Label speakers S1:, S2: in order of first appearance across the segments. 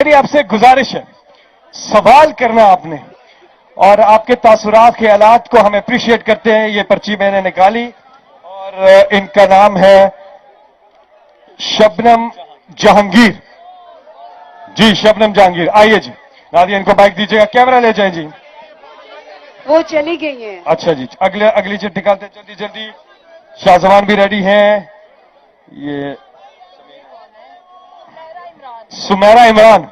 S1: میری آپ سے گزارش ہے سوال کرنا آپ نے اور آپ کے تاثرات خیالات کو ہم اپریشیٹ کرتے ہیں. یہ پرچی میں نے نکالی اور ان کا نام ہے شبنم جہانگیر. جی شبنم جہانگیر آئیے جی. نادیہ ان کو بائک دیجیے گا, کیمرہ لے جائیں جی.
S2: وہ چلی گئی ہیں.
S1: اچھا جی اگلی چٹ نکالتے ہیں جلدی جلدی. شاہزمان بھی ریڈی ہیں. یہ سمیرہ عمران.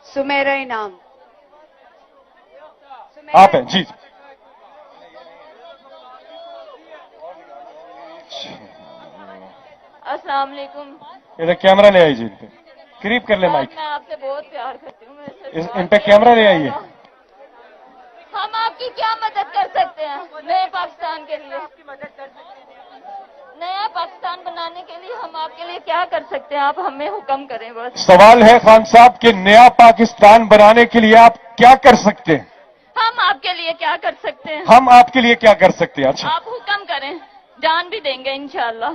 S2: سمیرہ انعام.
S1: آپ ہیں جی.
S3: السلام علیکم.
S1: ادھر کیمرہ لے آئیے جی. ان پہ قریب کر لیں مائک.
S3: میں آپ سے بہت پیار کرتی ہوں.
S1: ان پہ کیمرہ لے آئیے.
S3: ہم آپ کی کیا مدد کر سکتے ہیں نئے پاکستان کے لیے؟ نیا پاکستان بنانے کے لیے ہم آپ کے لیے کیا کر سکتے ہیں؟ آپ ہمیں حکم کریں بس.
S1: سوال ہے خان صاحب کہ نیا پاکستان بنانے کے لیے آپ کیا کر سکتے ہیں؟
S3: ہم آپ کے لیے کیا کر سکتے ہیں؟
S1: ہم آپ کے لیے کیا کر سکتے ہیں؟ اچھا
S3: آپ حکم کریں, جان بھی دیں گے انشاءاللہ.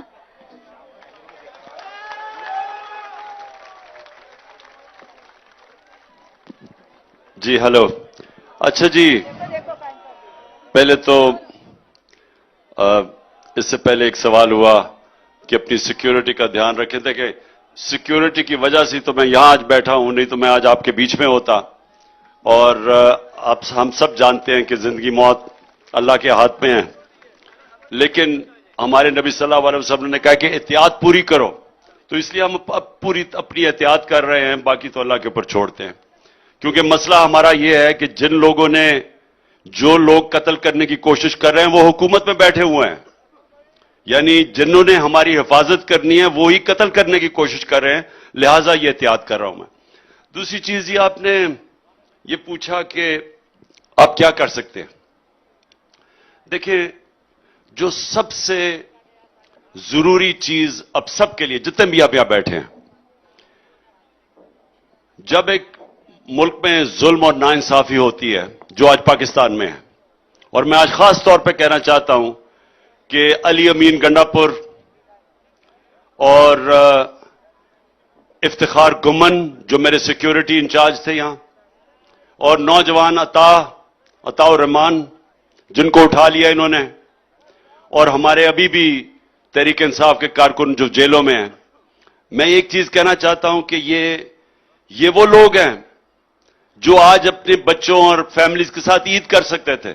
S4: جی ہلو. اچھا جی, پہلے تو اس سے پہلے ایک سوال ہوا کہ اپنی سیکیورٹی کا دھیان رکھیں. دیکھیں سیکیورٹی کی وجہ سے تو میں یہاں آج بیٹھا ہوں, نہیں تو میں آج آپ کے بیچ میں ہوتا. اور ہم سب جانتے ہیں کہ زندگی موت اللہ کے ہاتھ میں ہے, لیکن ہمارے نبی صلی اللہ علیہ وسلم نے کہا کہ احتیاط پوری کرو, تو اس لیے ہم پوری اپنی احتیاط کر رہے ہیں, باقی تو اللہ کے اوپر چھوڑتے ہیں. کیونکہ مسئلہ ہمارا یہ ہے کہ جن لوگوں نے جو لوگ قتل کرنے کی کوشش کر رہے ہیں وہ حکومت میں بیٹھے ہوئے ہیں, یعنی جنہوں نے ہماری حفاظت کرنی ہے وہی قتل کرنے کی کوشش کر رہے ہیں, لہٰذا یہ احتیاط کر رہا ہوں میں. دوسری چیز یہ آپ نے یہ پوچھا کہ آپ کیا کر سکتے ہیں. دیکھیں جو سب سے ضروری چیز اب سب کے لیے جتنے بھی آپ یہاں بیٹھے ہیں, جب ایک ملک میں ظلم اور ناانصافی ہوتی ہے جو آج پاکستان میں ہے, اور میں آج خاص طور پہ کہنا چاہتا ہوں کہ علی امین گنڈا پور اور افتخار گمن جو میرے سیکیورٹی انچارج تھے یہاں, اور نوجوان عطا الرحمان جن کو اٹھا لیا انہوں نے, اور ہمارے ابھی بھی تحریک انصاف کے کارکن جو جیلوں میں ہیں, میں ایک چیز کہنا چاہتا ہوں کہ یہ وہ لوگ ہیں جو آج اپنے بچوں اور فیملیز کے ساتھ عید کر سکتے تھے,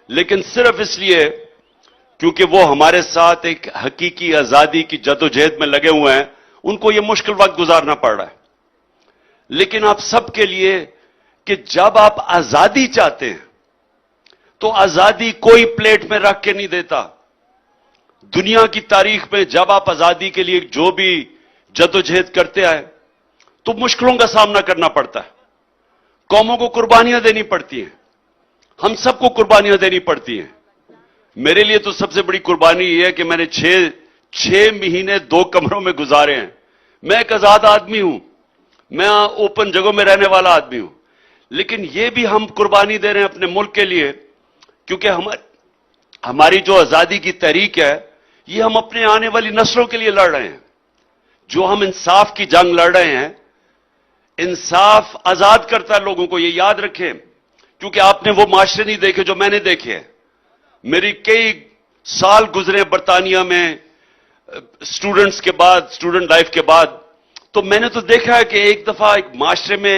S4: لیکن صرف اس لیے کیونکہ وہ ہمارے ساتھ ایک حقیقی آزادی کی جدوجہد میں لگے ہوئے ہیں, ان کو یہ مشکل وقت گزارنا پڑ رہا ہے. لیکن آپ سب کے لیے کہ جب آپ آزادی چاہتے ہیں تو آزادی کوئی پلیٹ میں رکھ کے نہیں دیتا. دنیا کی تاریخ میں جب آپ آزادی کے لیے جو بھی جدوجہد کرتے آئے تو مشکلوں کا سامنا کرنا پڑتا ہے, قوموں کو قربانیاں دینی پڑتی ہیں, ہم سب کو قربانیاں دینی پڑتی ہیں. میرے لیے تو سب سے بڑی قربانی یہ ہے کہ میں نے 6 مہینے 2 کمروں میں گزارے ہیں. میں ایک آزاد آدمی ہوں, میں اوپن جگہوں میں رہنے والا آدمی ہوں, لیکن یہ بھی ہم قربانی دے رہے ہیں اپنے ملک کے لیے, کیونکہ ہماری جو آزادی کی تحریک ہے یہ ہم اپنے آنے والی نسلوں کے لیے لڑ رہے ہیں. جو ہم انصاف کی جنگ لڑ رہے ہیں, انصاف آزاد کرتا ہے لوگوں کو, یہ یاد رکھیں, کیونکہ آپ نے وہ معاشرے نہیں دیکھے جو میں نے دیکھے ہیں. میری کئی سال گزرے برطانیہ میں اسٹوڈنٹس کے بعد, اسٹوڈنٹ لائف کے بعد, تو میں نے تو دیکھا ہے کہ ایک دفعہ ایک معاشرے میں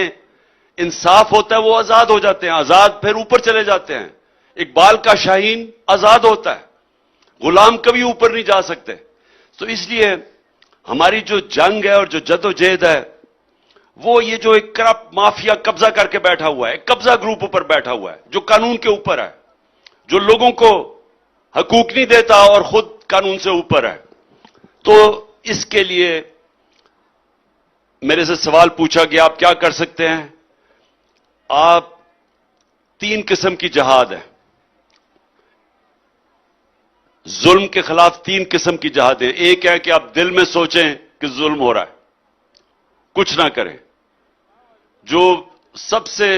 S4: انصاف ہوتا ہے وہ آزاد ہو جاتے ہیں, آزاد پھر اوپر چلے جاتے ہیں. اقبال کا شاہین آزاد ہوتا ہے, غلام کبھی اوپر نہیں جا سکتے. تو اس لیے ہماری جو جنگ ہے اور جو جدوجہد ہے وہ یہ جو ایک کرپٹ مافیا قبضہ کر کے بیٹھا ہوا ہے, قبضہ گروپ اوپر بیٹھا ہوا ہے جو قانون کے اوپر ہے, جو لوگوں کو حقوق نہیں دیتا اور خود قانون سے اوپر ہے. تو اس کے لیے میرے سے سوال پوچھا کہ آپ کیا کر سکتے ہیں. آپ 3 قسم کی جہاد ہے, ظلم کے خلاف 3 قسم کی جہاد ہے. ایک ہے کہ آپ دل میں سوچیں کہ ظلم ہو رہا ہے, کچھ نہ کریں. جو سب سے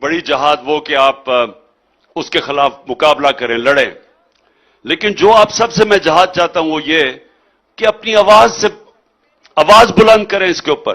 S4: بڑی جہاد وہ کہ آپ اس کے خلاف مقابلہ کریں, لڑیں. لیکن جو آپ سب سے میں جہاد چاہتا ہوں وہ یہ کہ اپنی آواز بلند کریں اس کے اوپر.